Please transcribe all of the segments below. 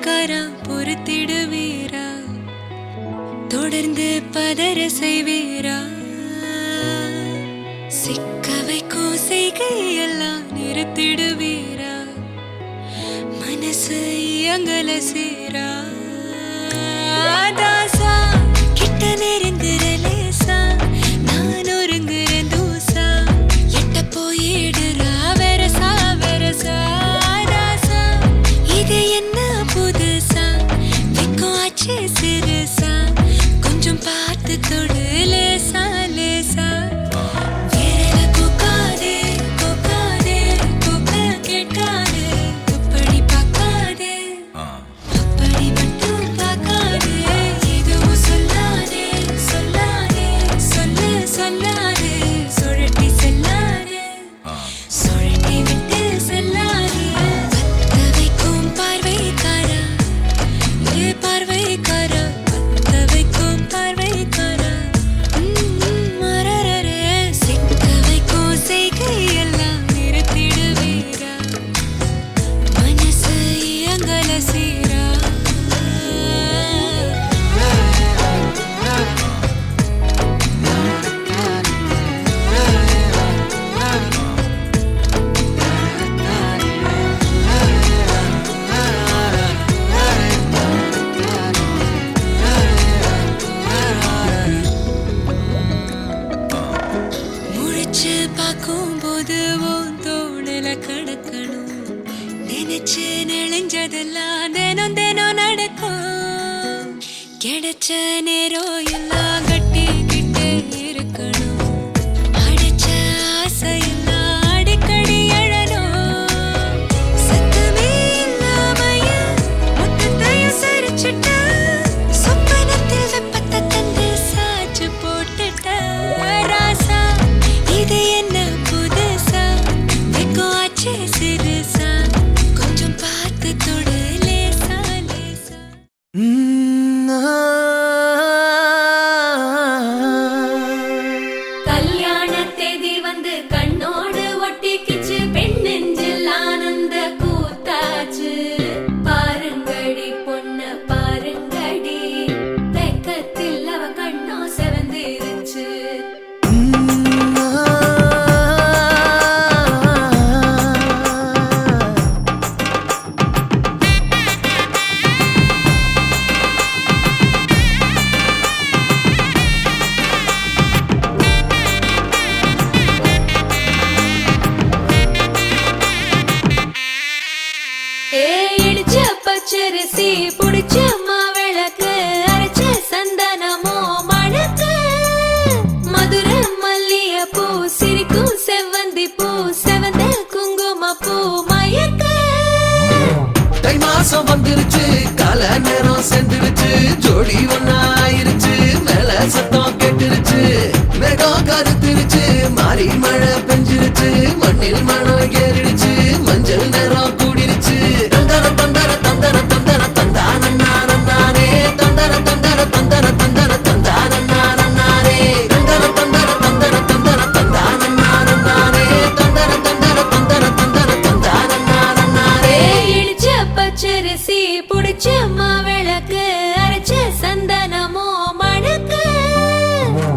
பார்வைக்காரா பொறுத்திடுவீரா தொடர்ந்து பதற செய்வீரா சிக்க வைக்கும் செய்கையெல்லாம் நிறுத்திடுவீரா மனசு இயங்கல சீரா தாசா கிட்ட நெருங்குற லேசா நான் ஒருங்குற தூசா எட்ட போயிடுறா வெரசா வெரசா தாசா இது என்ன புதுசா வெக்கம் ஆச்சு சிறுசா கொஞ்சம் பார்த்து தொடு லேசா லேசா பார்க்கும்போது தோணல கடக்கணும் நினைச்சு நெளிஞ்சதெல்லாம் தினம் தினம் நடக்கும் கிடைச்ச நேரம் எல்லாம் கட்டிக்கிட்டே இருக்கணும் அடிச்ச ஆசையெல்லாம் அடிக்கடி எழணும் சத்தமே இல்லாமைய மொத்தத்தையும் சரிச்சுட்ட சொப்பனத்தில் வெப்பத்தை தந்து சாச்சு போட்டுட்ட ராசா இது என்ன புதுசா வெக்கம் ஆச்சு சிறுசா கொஞ்சம் பார்த்து தொடு லேசா லேசா கல்யாண தேதி வந்து கண்ணோடு ஒட்டிக்கிச்சு பெண் நெஞ்சில் ஆனந்த கூத்தாச்சு பாருங்கடி பொண்ண பாருங்கடி வெக்கத்தில் அவ கண்ணோ செவந்திருச்சு இடிச்ச பச்சரிசி புடிச்ச மாவிளக்கு அரைச்ச சந்தனமோ மணக்கு மதுர மல்லிய பூ சிரிக்கும் செவ்வந்தி பூ செவந்த குங்கும பூ மயக்க தை மாசம் வந்துருச்சு கால நேரம் சென்றுருச்சு ஜோடி ஒன்னாயிருச்சு மேல சத்தம் கேட்டுருச்சு மேகம் கருத்துருச்சு மாறி மழை பெஞ்சிருச்சு மண்ணில் மனம் ஏறிடுச்சு மஞ்சள் நேரம் கூடிருச்சு தந்தர தந்தர தந்தர தந்தர தந்தானே தந்தர தந்தர தந்தர தந்தர தந்தானே தந்தர தந்தர தந்தர தந்தர தந்தானே தந்தர தந்தர தந்தர தந்தர தந்தானே இடிச்ச பச்சரிசி புடிச்ச மாவிளக்கு அரைச்ச சந்தனமோ மணக்கு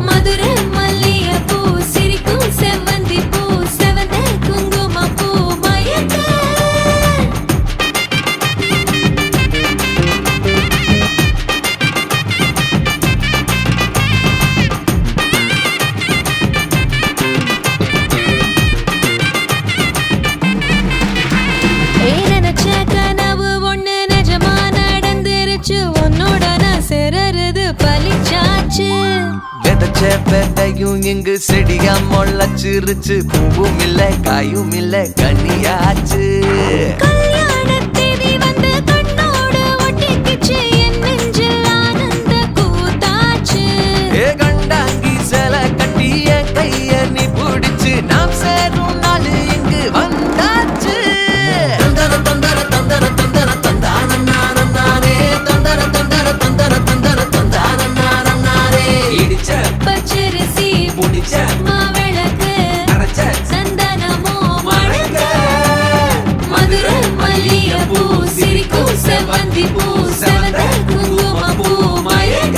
மதுர மல்லிய பூ சிரிக்கும் செவ்வந்தி பூ செவந்த குங்கும பூ மயக்க நினைச்ச கனவு ஒண்ணு நிஜமா நடந்துருச்சு உன்னோட நான் சிறருது பலிச்சாச்சு விதைச்ச விதையும் இங்கு செடியா முளைச்சிருச்சு பூவும் இல்ல காயும் இல்ல கனியாச்சு கல்யாண தேதி வந்து கண்ணோடு ஒட்டிக்கிச்சு என் நெஞ்சில் ஆனந்த கூத்தாச்சு ஏ கண்டாங்கி சில கட்டி என் கைய நீ பிடிச்சு நாம் சேரும் நாள் இங்கு வந்தாச்சு தந்தர தந்தர தந்தர தந்தர தந்தானே தந்தர தந்தர தந்தர தந்தர தந்தானே இடிச்ச பச்சரிசி புடிச்ச மாவிளக்கு அரைச்ச சந்தனமோ மணக்க மதுர செவ்வந்தி பூ செவந்த குங்குமப்பூ மயக்க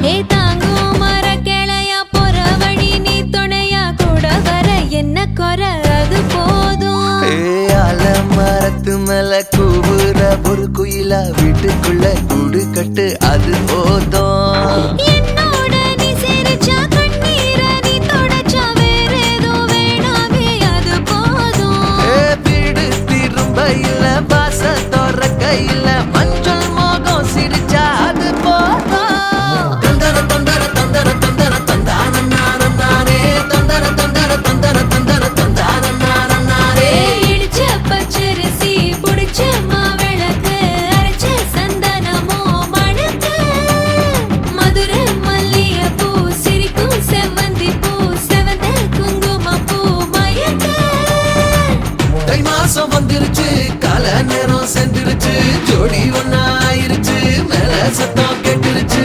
ஏ தாங்கும் மர கிளையா போற வழி நீ துணையா கூட வர என்ன குறை அது போதும் மரத்து மேல கூவுற ஒரு குயிலா வீட்டுக்குள்ள கூடு கட்டு அது போதும் என்னோட நீ சிரிச்சா கண்ணீர நீ தொடச்சா வேற ஏதோ வேணாமே அது போதும் வீடு திரும்ப இல்ல பாச தோற கையில மஞ்சள் மோகம் சிரிச்சா அது போதும் தந்தர தந்தர தந்தர தந்தர தந்தான நாரம் நாரே தந்தர தந்தர தந்தர தந்தர தந்தான நாரம் நாரே இடிச்ச பச்சரிசி புடிச்ச மாவிளக்கு அரைச்ச சந்தனமோ மணக்கு மதுர மல்லிகைப்பூ சிரிக்கும் செவ்வந்தி பூ செவந்த குங்குமப்பூ மயக்க தை மாசம் வந்துருச்சு கால நேரம் சென்றுருச்சு ஜோடி ஒன்னாயிருச்சு மேல சத்தம் கெட்டுருச்சு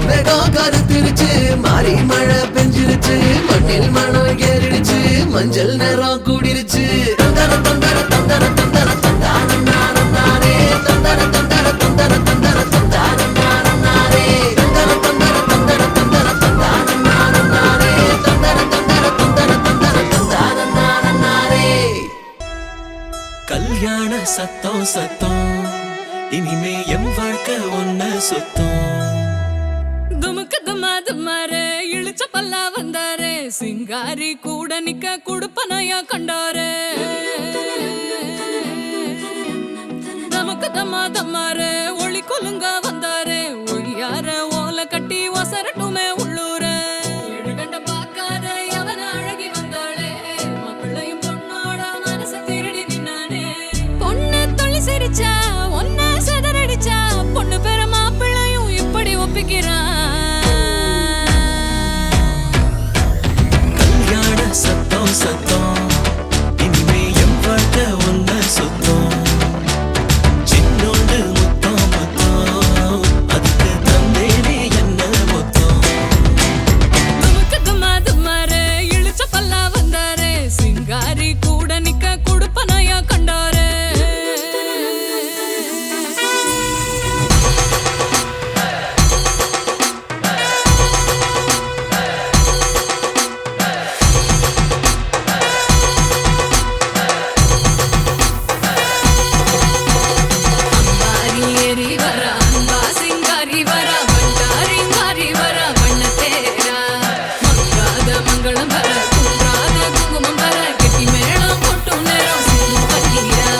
மேகம் கருத்துருச்சு மாறி மழை பெஞ்சிருச்சு மண்ணில் மனம் ஏறிடுச்சு மஞ்சள் நேரம் கூடிருச்சு தந்தர தந்தர தந்தர தந்தர தந்தான நாரம் நாரே தந்தர தந்தர தந்தர தந்தர தந்தான நாரம் நாரே தந்தர தந்தர தந்தர தந்தர தந்தான நாரம் நாரே தந்தர தந்தர தந்தர தந்தர தந்தான நாரம் நாரே கல்யாண சத்தம் சத்தம் இனிமே என் வாழ்க்கை ஒன்ன சுத்தம் துமுக்கு துமாரே இழுச்ச பல்லா வந்தாரே சிங்காரி கூட நிக்க குடுப்பனையா கண்டாரே நமக்கு தம்மாரே ஒளி கொலுங்க வந்தாரே ஒளியார ஓல கட்டி ஒசரட்டுமே உள்ளூர எழுகண்ட பாக்காத அவன அழகி வந்தாளே மாப்பிள்ளையும் பொண்ணோட மனச திருடி நின்னானே பொண்ணு தொழி சிரிச்சா ஒன்ன செதறடிச்சா பொண்ணு பேர மாப்பிள்ளையும் இப்படி ஒப்பிக்கிறான் கல்யாண சத்தம் சத்தம் இனிமே என் வாழ்க்கை ஒன்ன சுத்தம் சின்னோண்டு முத்தம் முத்தம் அதுக்கு தந்தேனே என்ன மொத்தம் நமக்கு துமாரே இழுச்ச பல்லா வந்தாரே சிங்காரி கூட நிக்க குடுப்பனையா கண்டாரே அம்பாரி ஏறி வர அன்பா சிங்காரி வர வண்டாரிங்காரி வர வண்ண தேரா மங்காத மங்களம் வர குன்றாத குங்குமம் வர கெட்டி மேளம் கொட்டும் நேரம் சிந்து பன்னீரா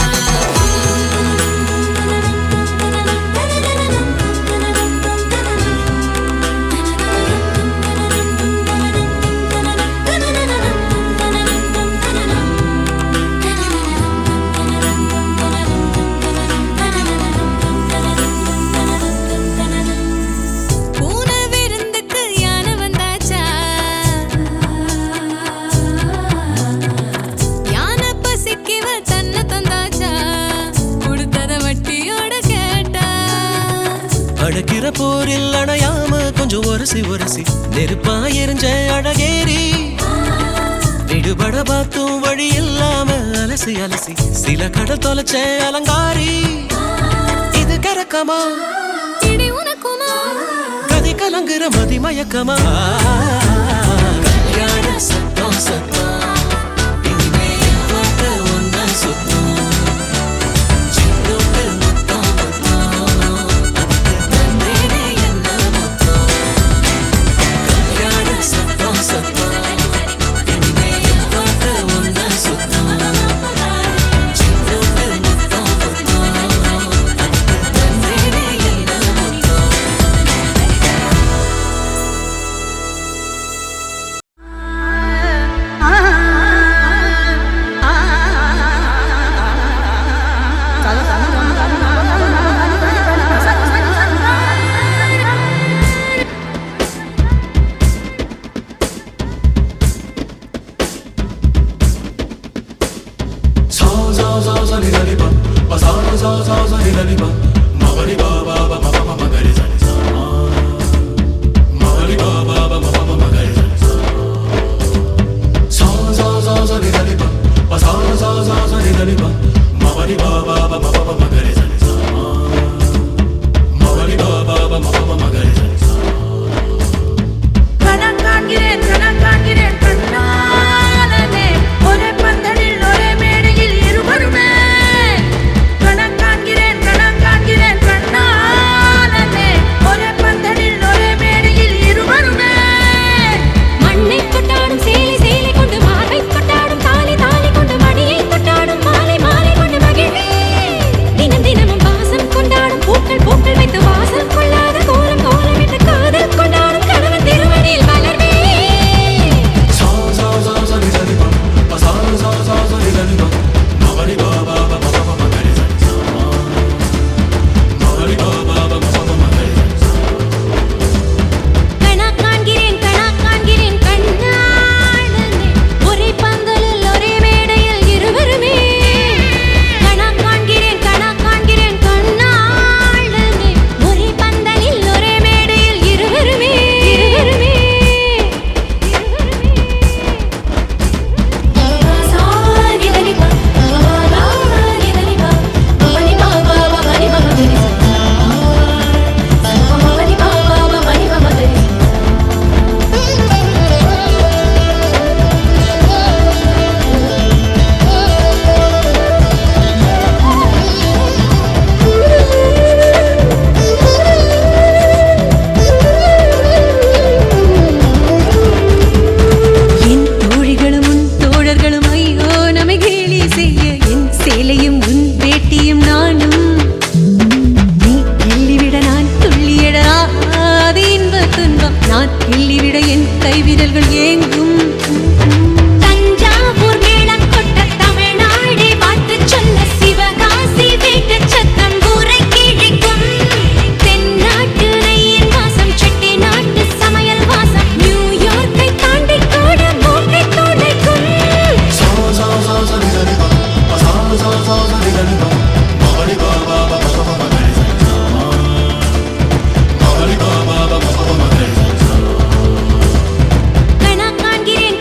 பூனை விருந்துக்கு யானை வந்தாச்சா யானை பசிக்கிவ தன்னை தந்தாச்சா கொடுத்தத வட்டியோட கேட்டா அடக்கிற போரில் அணையாம கொஞ்சம் ஒரசி ஒரசி நெருப்பா எரிஞ்ச அழகேரி விடுபட பார்த்தும் வழி இல்லாம அலசி அலசி சில கடல் தொலைச்ச அலங்காரி இது கரக்கமா இடி உனக்குமா கதி கலங்குற மதி மயக்கமா கல்யாண சத்தம் சத்தம் இனிமே என் வாழ்க்கை ஒன்ன சுத்தம் சின்னோண்டு முத்தம் முத்தம் அதுக்கு தந்தேனே என்ன மொத்தம் கல்யாண சத்தம் சத்தம் இனிமே என் வாழ்க்கை ஒன்ன சுத்தம் சின்னோண்டு முத்தம் முத்தம் அதுக்கு தந்தேனே என்ன மொத்தம் ஆ கைவிரல்கள் ஏங்கும் தஞ்சாவூர் மேளம் கொட்ட தமிழ்நாடே வாழ்த்து சொல்ல சிவகாசி வீட்டு சத்தம் ஊரை கிழிக்கும் தென்னாட்டு நெய்யின் வாசம் செட்டி நாட்டு சமையல் வாசம் நியூயார்க்கை தாண்டி கூட மூக்கை துடைக்கும் கணா காண்கிறேன்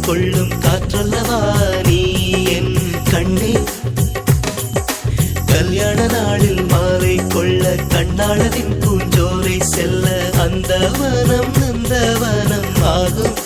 கொள்ளும் காற்றல்லவா நீ என் கண்ணே. கல்யாண நாளில் மாலை கொள்ள கண்ணாளரின் பூஞ்சோலை செல்ல அந்த வனம் நந்தவனம் ஆகும்.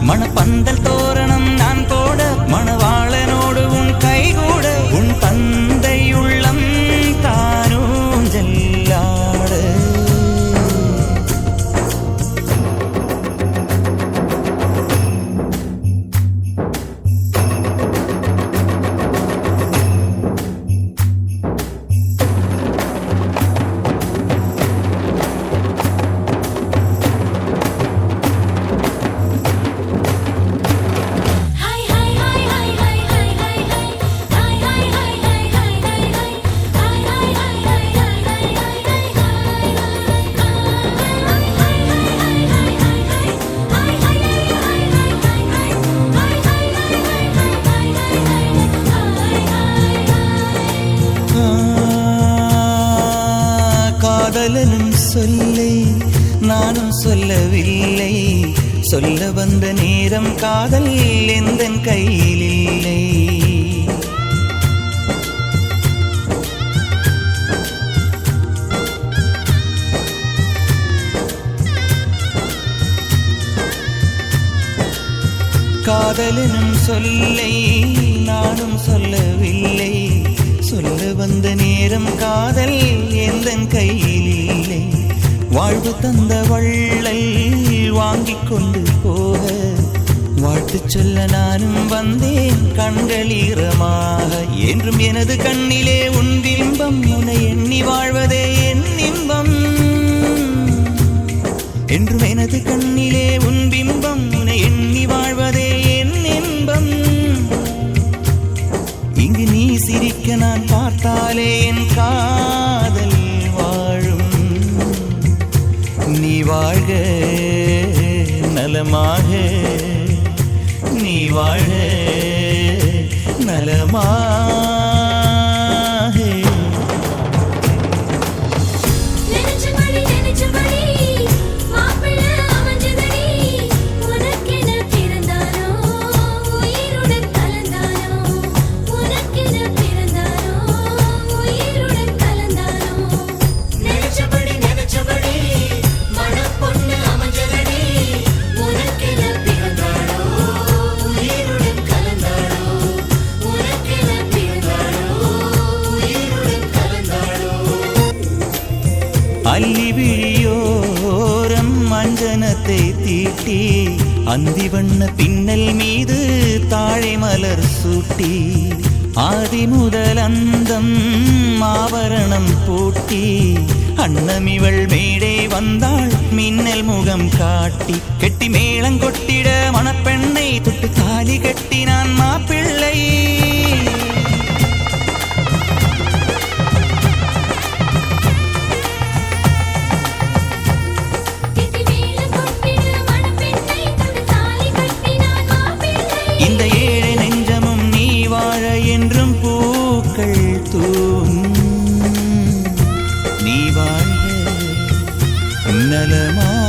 மணப்பந்தல் தோரணம் நான் போட மணவாளனோடு உன் கைகூட உன் தந்தை உள்ளம் தானும் ஜல்லாட. காதலனும் சொல்லை நானும் சொல்லவில்லை, சொல்ல வந்த நேரம் காதல் எந்தன் கையில் இல்லை. காதலனும் சொல்லை நானும் சொல்லவில்லை. சொல்ல வந்த நேரம் காதல் எந்தன் கையில் இல்லை. வாழ்வு தந்த வள்ளல் வாங்கிக் கொண்டு போக வாழ்த்து சொல்ல நானும் வந்தேன் கண்கள் ஈரமாக. என்றும் எனது கண்ணிலே உன் பிம்பம், உன்னை எண்ணி வாழ்வதே என் இன்பம். என்றும் எனது கண்ணிலே உன் பிம்பம், உன்னை எண்ணி வாழ்வதே என் இன்பம். இங்கு நீ சிரிக்க நான் பார்த்தாலே என் காதல் வாழும். நீ வாழ்க நலமாக, நீ வாழ்க நலமாக. அல்லி விழியோரம் மஞ்சனத்தை தீட்டி அந்தி வண்ண பின்னல் மீது தாழை மலர் சூட்டி ஆதி முதல் அந்தம் ஆபரணம் பூட்டி அன்னமிவள் மேடை வந்தாள் மின்னல் முகம் காட்டி. கெட்டி மேளங்கொட்டிட மணப்பெண்ணை தொட்டு தாலி கட்டினான் மாப்பிள்ளை. இந்த ஏழை நெஞ்சமும் நீ வாழ என்றும் பூக்கள் தூவும். நீ வாழ்க நலமாக.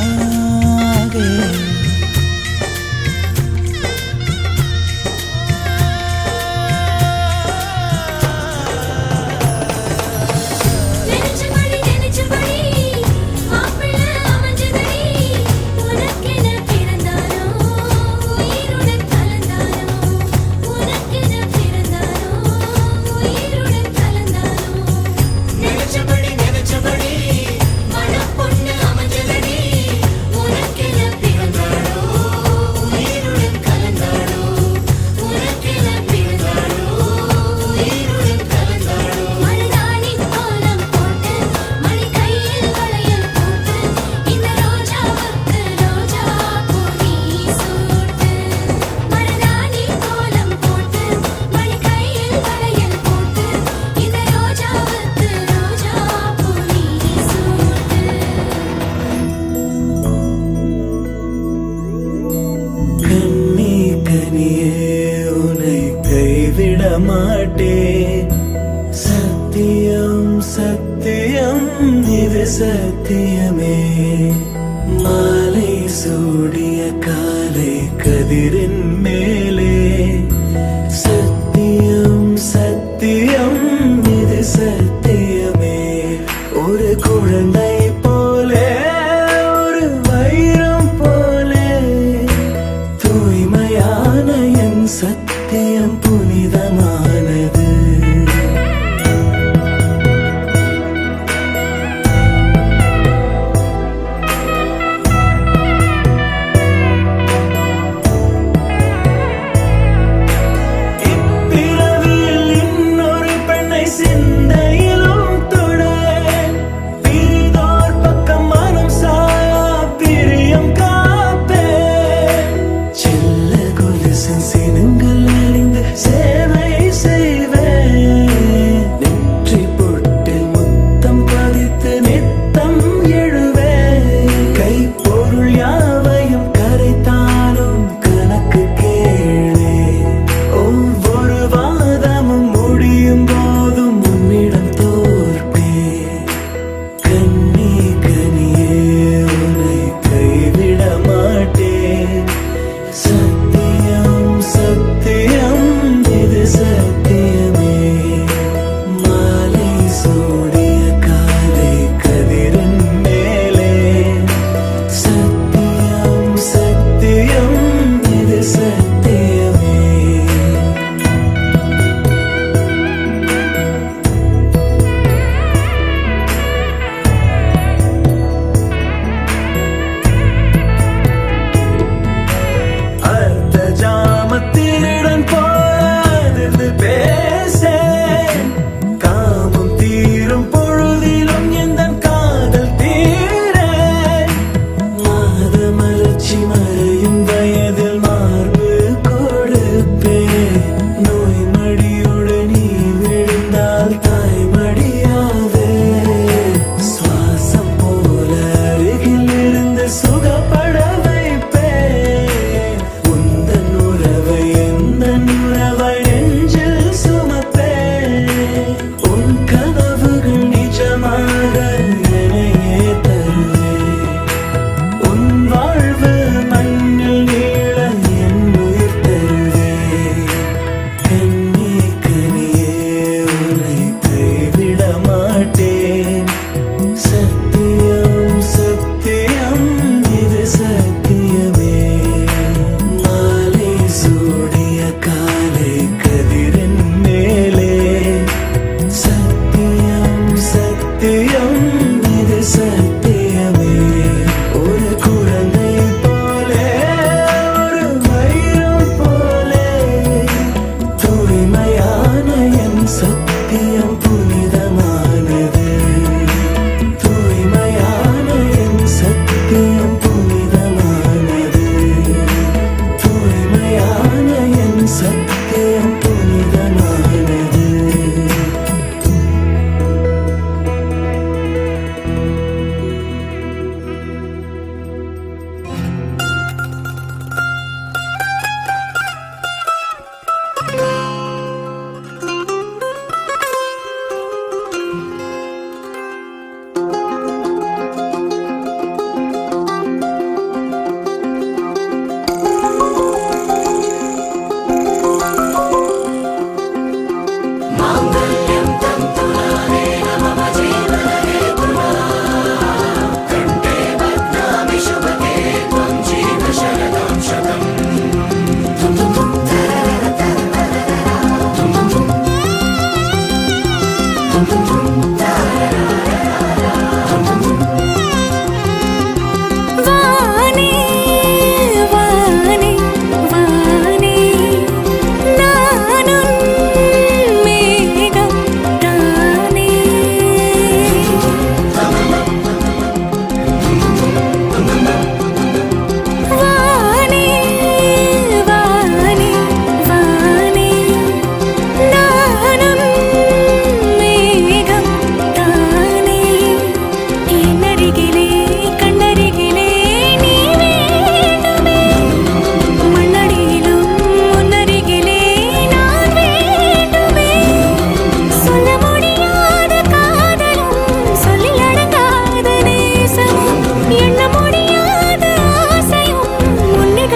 சத்தியம் சத்தியம் இது சத்தியமே. மாலை சூடிய காலை கதிரின் மேலே சத்தியம் சத்தியம் இது சத்தியமே. ஒரு குழந்தை போலே ஒரு வைரம் போலே தூய்மையான என் சத்தியம் புனிதமானது.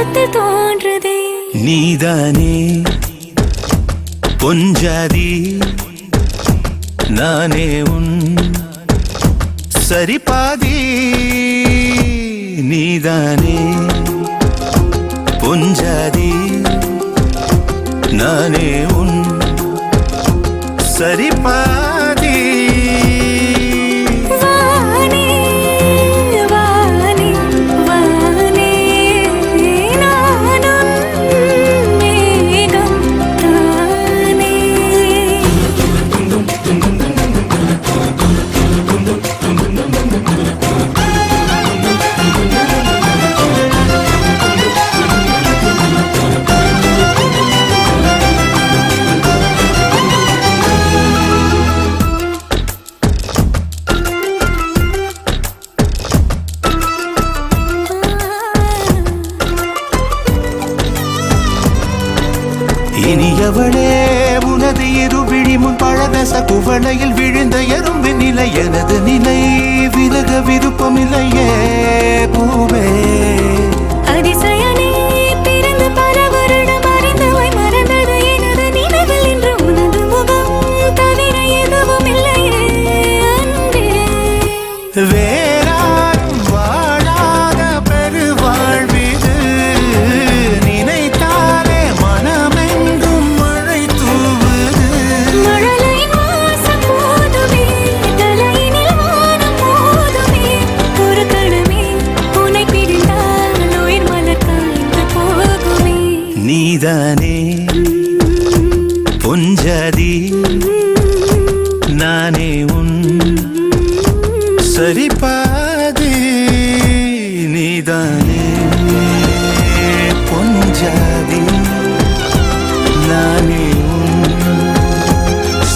உன்னிடத்தில் தோன்றுதே. நீதானே பொஞ்சாதி நானே உன் சரிபாதி. நீதானே பொஞ்சாதி நானே உன் சரிபாதி. வானே வானே வானே நானும் மேகம் தானே. இனியவளே உனது இருவிழி முன் பழதச குவளையில் விழுந்த எறும்பு நிலை எனது நிலை விலக விருப்பமில்லையே பூவே. அதிசயனே பிறந்து பல வருடம் அறிந்தவை மறந்தது எனது நினைவில் இன்று உனது முகம் தவிர எதுவும் இல்லையே அன்பே. வேறாரும் வாழாத பெருவாழ்விது நினைத்தாலே மனமெங்கும் மழை தூவுது. மழலை வாசம் போதுமே தலையினில் வானம் போதுமே. ஒரு கணமே உன்னை பிரிந்தால் உயிர் மலர் காய்ந்து போகுமே. நீதானே பொஞ்சாதி நானே உன் சரிபாதி. நீதானே பொஞ்சாதி நானே உன்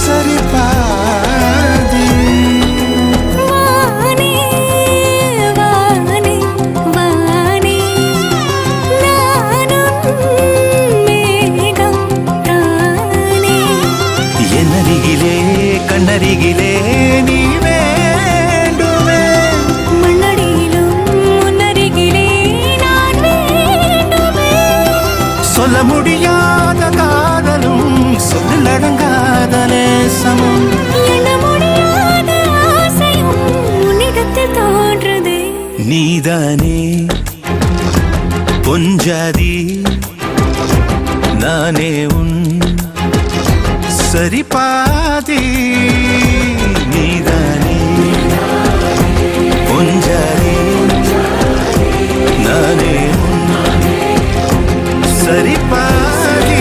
சரிபாதி. வானே வானே வானே நானும் மேகம் தானே. என்னருகிலே கண்ணருகிலே நீ வேண்டுமே. மண்ணடியிலும் முன்னருகிலே நான் வேண்டுமே. சொல்ல முடியாத காதலும் சொல்லடங்காத நேசமும். எண்ண முடியாத ஆசையும் உன்னிடத்தில் தோன்றுதே. நீதானே பொஞ்சாதி நானே உன் சரிபாதி. நீதானே பொஞ்சாதி நானே உன் சரிபாதி.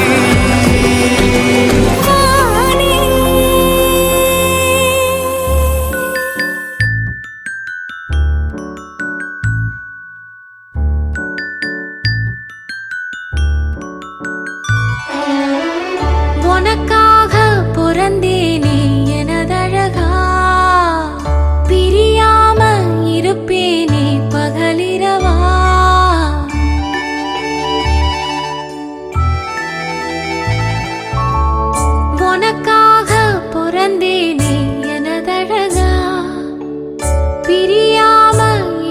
வானே உனக்காக பிறந்தேனே எனதழகா. பிரியாம இருப்பேனே பகலிரவா. உனக்காக பிறந்தேனே எனதழகா. பிரியாம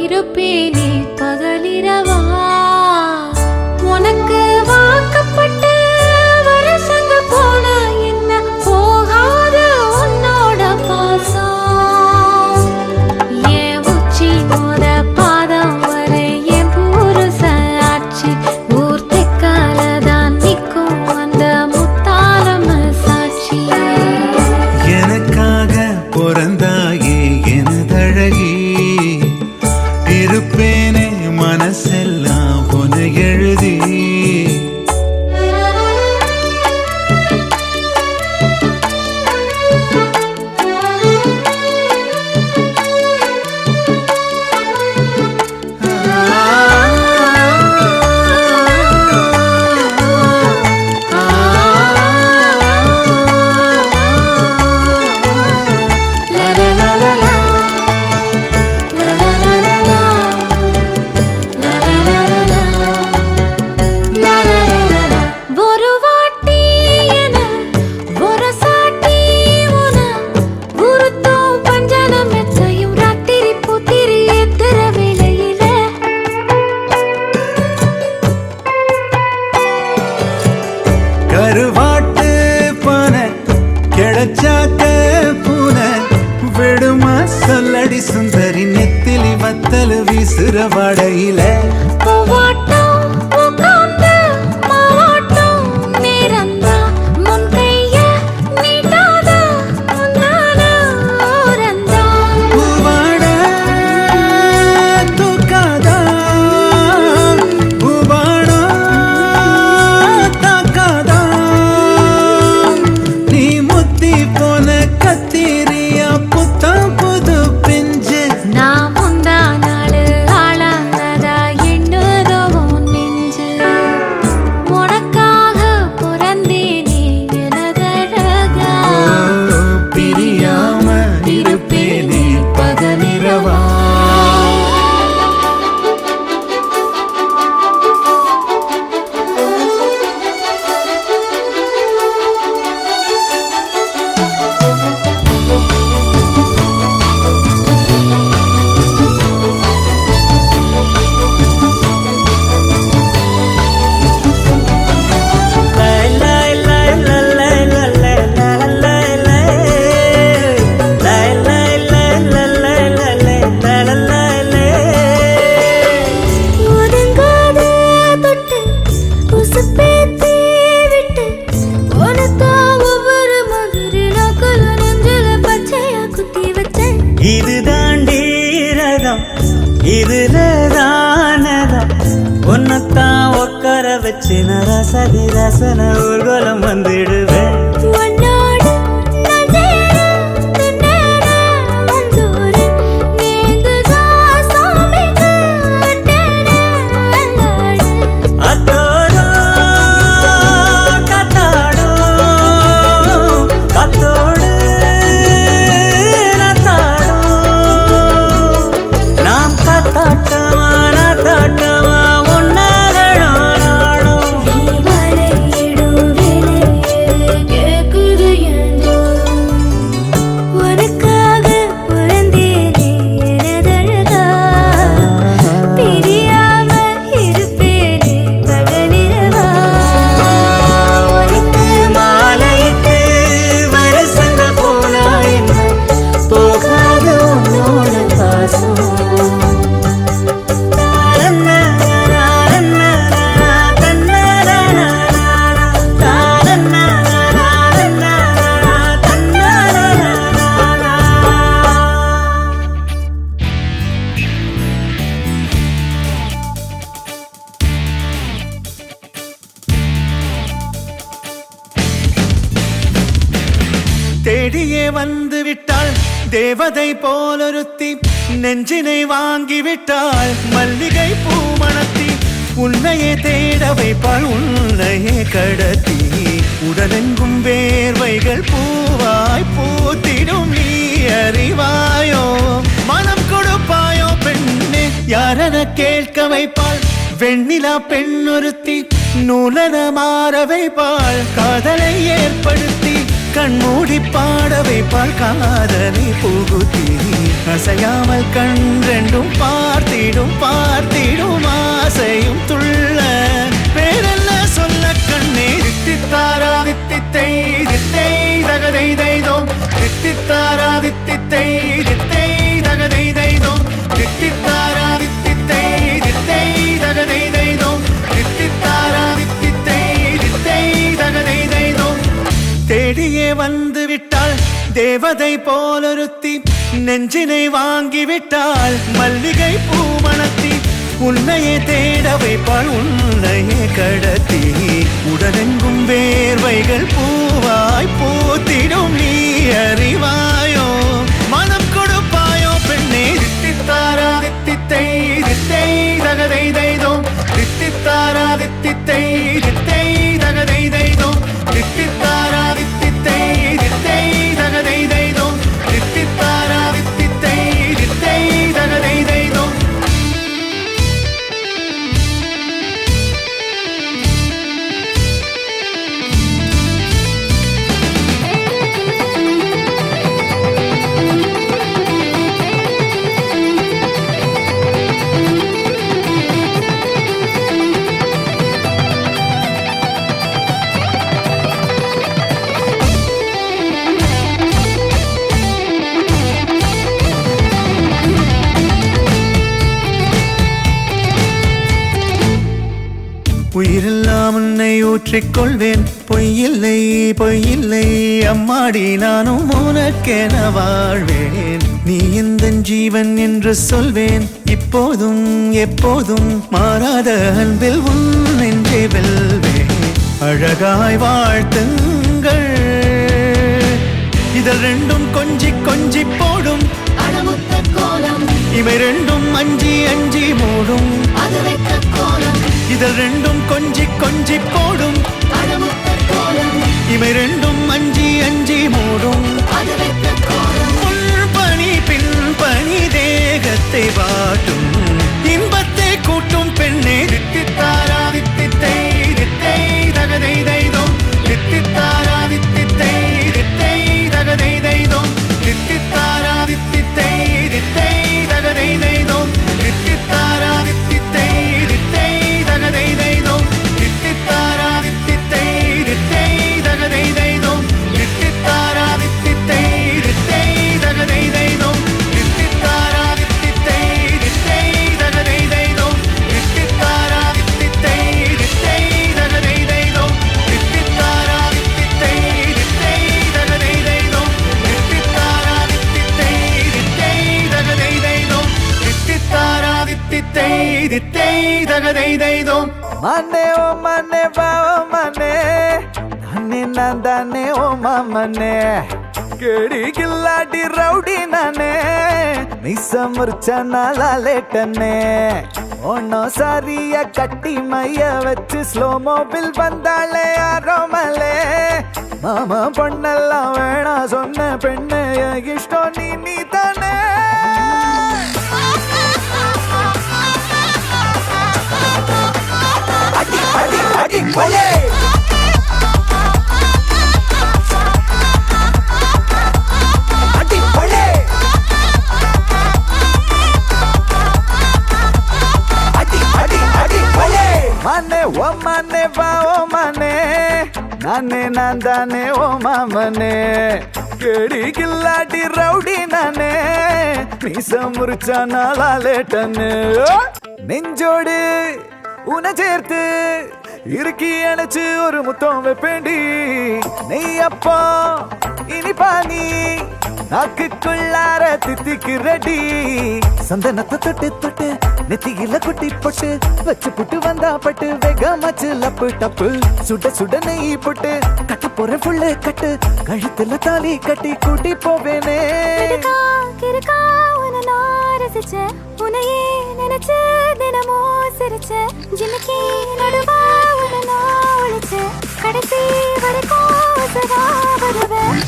இருப்பேனே பகலிரவா. உனக்கு வாக்கப்பட்ட வருஷங்க போனா என்ன போகாத வத்தல் வீசுற வடையில பூவாட்டம் உட்கார்ந்து மாவாட்டம் நேரந்தான் முன் கைய நீட்டாத முன்னால ஓரந்தான் பூவாட தூக்காதா பூவாடா தாக்காதா நீ முத்தி போன கத்திரியா புத்தம் புது பிஞ்சு நான் முந்தா நாளு ஆளானதா எண்ணுதோ நெஞ்சு உனக்காக பிறந்தேனே எனதழகா பிரியாம இருப்பேனே பகலிரவா ஒதுங்காத தொட்டு உசுப்பேத்தி விட்டு உனக்கா ஒவ்வொரு மாதிரி நக்குல நெஞ்சில பச்சையா குத்தி வச்சேன் இது தாண்டி ரகம் இதுல தானதம் உன்னத்தான் உட்கார வச்சு நரசதி ரசன ஊர்வலம் வந்துடுவேன் உன்னோடு நான் சேர தின்னேற மஞ்சூரு நீங்குதா சாமிக்கு அட்டேன அல்லாடு அத்தோடோ கத்தாடோ கத்தோடு நத்தாடோ நாம் கத்தாட்டமா நத்தாட்டமா உன்னாலோ நாடோ மலையிடும் விலையிடு கேக்குது என்றோ உனக்காக பிறந்தேனே எனதழகா பிரியாம இருப்பேனே பகலிரவா உனக்கு மாலையிட்டு வருஷங்க போனா என்ன போகாத உன்னோட பாசம் தேடியே வந்து விட்டாள் தேவதை போலொருத்தி நெஞ்சினை வாங்கி விட்டாள் மல்லிகை பூமணத்தி உன்னையே தேட வைப்பாள் உன்னையே கடத்தி உடலெங்கும் வேர்வைகள் பூவாய் பூத்திடும் நீ அறிவாயோ மனம் கொடுப்பாயோ பெண்ணே யாரென கேட்க வைப்பாள் வெண்ணிலா பெண்ணொருத்தி நூலன மாற வைப்பாள் காதலை ஏற்படுத்தி கண்மூடி பாட வைப்பாள் காதலை புகுத்தி அசையாமல் கண் ரெண்டும் பார்த்திடும் பார்த்திடும் ஆசையும் துள்ள பேரெல்ல சொல்ல கண்ணே தித்தித்தாரா தித்தித்தை தித்தை தகதை தைதோம் தித்தித்தாரா தித்தித்தை தித்தை தகதை தைதோம் தித்தித்தாரா தித்தித்தை தித்தை தகதை தைதோம் தித்தித்தாரா தித்தித்தை தித்தை தகதை தைதோம் தேடியே வந்து விட்டாள் தேவதை போலொருத்தி நெஞ்சினை வாங்கி விட்டாள் மல்லிகை பூமணத்தி உன்னையே தேட வைப்பாள் உன்னையே கடத்தி உடலெங்கும் வேர்வைகள் பூவாய் பூத்திடும் நீ அறிவாயோ மனம் கொடுப்பாயோ பெண்ணே தித்தித்தாரா தித்தித்தை தித்தை தகதை தைதோம் தித்தித்தாரா தித்தித்தை தித்தை தகதை தைதோம் தித்தித்தாரா தித்தித்தை தித்தை தகதை தைதோம் தித்தித்தாரா தித்தித்தை தித்தை தகதை தைதோம் உயிரெல்லாம் உன்னை ஊற்றிக்கொள்வேன் பொய்யில்லை பொய்யில்லை அம்மாடி நானும் உனக்கென வாழ்வேன் நீ எந்த ஜீவன் என்று சொல்வேன் இப்போதும் எப்போதும் மாறாத அன்பில் உன் நெஞ்சை வெல்வேன் அழகாய் வாழ்த்துங்கள் இதழ் ரெண்டும் கொஞ்சி கொஞ்சி போடும் அடமுத்த கோலம் இவை ரெண்டும் அஞ்சி அஞ்சி மூடும் அது வைத்த கோலம் இதழ் ரெண்டும் கொஞ்சி கொஞ்சி போடும் அடமுத்த கோலம் இவை ரெண்டும் அஞ்சி அஞ்சி மூடும் அது வைத்த கோலம் பணி பின் பணி தேகத்தை வாட்டும் இன்பத்தை கூட்டும் பெண்ணே தித்தித்தாரா தித்தித்தை தித்தை தகதை தைதோம் தித்தித்தாரா தித்தித்தை தித்தை தகதை தைதோம் தித்தித்தாரா தித்தித்தை தித்தை தகதை தைதோம் தித்தித்தாரா தித்தித்தை தித்தை தகதை தைதோம் தித்தித்தாரா தித்தித்தை தித்தை தகதை தைதோம் தித்தித்தாரா தித்தித்தை தித்தை தகதை தைதோம் தித்தித்தாரா தித்தித்தை தித்தை தகதை தைதோம் தித்தித்தாரா தித்தித்தை தித்தை தகதை தைதோம் தித்தித்தாரா தித்தித்தை தித்தை தகதை தைதோம் தித்தித்தாரா தித்தித்தை தித்தை தகதை தைதோம் தித்தித்தாரா தித்தித்தை தித்தை தகதை தைதோம் ಮನೆ ಓ ಮನೆ ಬಾ ಓ ಮನೆ ನಾನೇ ನಂದಾನೆ ಓ ಮನೆ ಕೇಳಿ ಗಿಲ್ಲಾಡಿ ರೌಡಿ ನಾನೇ ಮಿಸ ಮುರ್ಚನ ಲಾಲೇಟನೆ ஒன்னோ சாரிய கட்டி மைய வச்சு ஸ்லோ மோபில் வந்தாளே ஆரோமலே மாமா பொண்ணெல்லாம் வேணா சொன்ன பெண்ணு இஷ்டம் நீ தானே அடி அடி அடி கொலே அடி கொலே அடி அடி அடி கொலே மனே ஓ மனே வா ஓ மனே நானே நான்தானே ஓ மாமனே கேடி கில்லாடி ரவுடி நானே மீச முறிச்சா நாளாலேட்டன்னு நெஞ்சோடு உன சேர்த்து இறுக்கி அணைச்சு ஒரு முத்தம் வைப்பேண்டி நெய் அப்பா இனி பானி நாக்குக்குள்ளார தித்திக்கு ரெடி சந்தனத்தை தொட்டு தொட்டு நெத்தியில குட்டி போட்டு வச்சு புட்டு வந்தா பட்டு வேகமாச்சு லப்பு டப்பு சுட சுட நெய் போட்டு கட்ட போற புள்ளு கட்டு கழுத்துல தாலி கட்டி கூட்டி போவேனே கிறுக்கா உன்னை நான் ரசிச்சேன் உன்னையே நினைச்சு தினமும் சிரிச்சேன் ஜிமிக்கி நடுவா உன்னை நான் ஒழிச்சேன் கடைசி வரைக்கும் சதா வருவேன்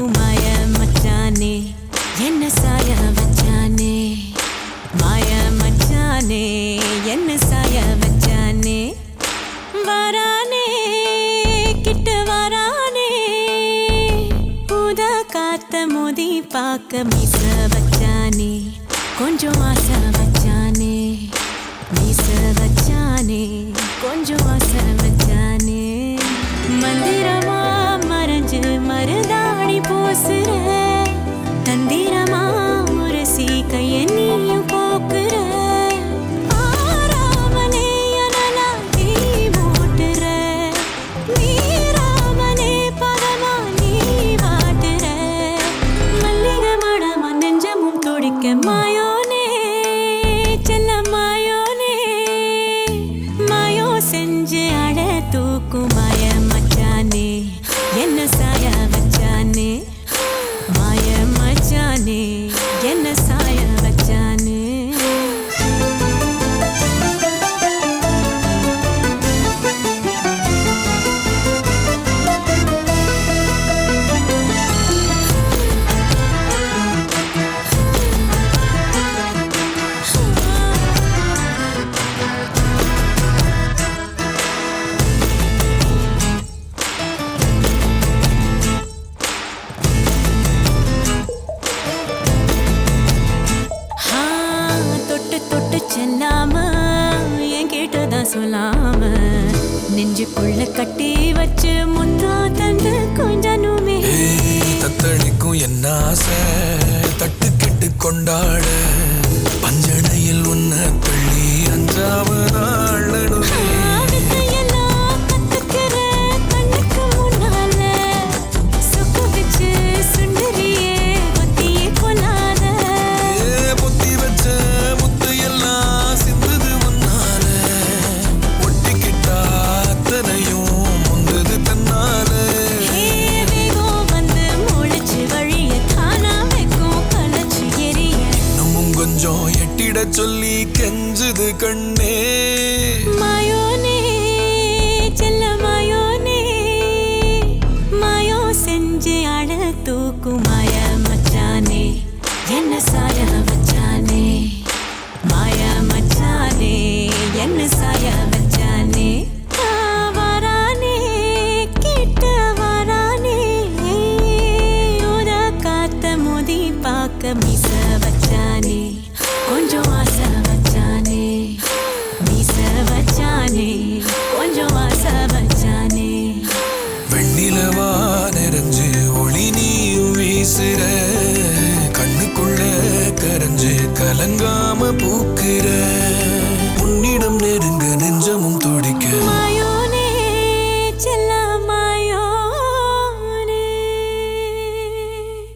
மாய மச்சானே என்ன சாய வச்சானே மாய மச்சானே என்ன சாய வச்சானே வரானே கிட்ட வரானே புத காத்த மோதி பார்க்க மீச வச்சானே கொஞ்சம் ஆசை வச்சானே மீச வச்சானே கொஞ்சம் ஆசை வச்சானே மந்திரமா மறைஞ்சு மருதாணி பூசுற தந்திரமா முரசி கைய நீயும் போக்குற ஆராமனே அனலா தீ மூட்டுற நீராமனே பதமா நீ வாட்டுற மல்லிகை மடமா நெஞ்சமும் துடிக்க மாயோனே செல்ல மாயோனே மாயோ செஞ்சு அட தூக்கும் மாய மச்சானே என்ன சாய வச்சானே மாய மச்சானே என்ன சாய வச்சானே சொல்லாம நெஞ்சுக்குள்ள கட்டி வச்சு முத்தா தந்து கொஞ்சனுமே தத்தளிக்கும் என்ன ஆசை தட்டு கெட்டு கொண்டாட பஞ்சனையில் உன்னை தள்ளி அஞ்சாவதாள் நடுவே வித்தையெல்லாம் கத்துக்கிற கண்ணுக்கு முன்னால சொக்கு வச்சு சுண்டரியே ஒத்தியே கொள்ளாத பொத்தி வச்ச முத்து எல்லாம் சிந்துது முன்னால ஒட்டிக்கிட்டா அத்தனையும் முந்தது தன்னால வேகம் வந்து முளைச்சு வழிய தானா வைக்கும் கலச்சு எரிய இன்னமும் கொஞ்சம் எட்டிட சொல்லி கெஞ்சுது கண்ணே மாயோனே செல்ல மாயோனே மாயோ செஞ்சு அழ தூக்கும் மாய மச்சானே என்ன சாய வச்சானே மாய மச்சானே என்ன சாய வச்சானே வரானே கிட்ட வரானே உத காத்த மோதி பார்க்க மீச வச்சானே கொஞ்சம் ஆசை வச்சானே மீச வச்சானே கொஞ்சம் ஆசை வச்சானே வெண்ணிலவா நிறைஞ்சு ஒளி நீயும் வீசுற கண்ணுக்குள்ள கரைஞ்சு கலங்காம பூக்குற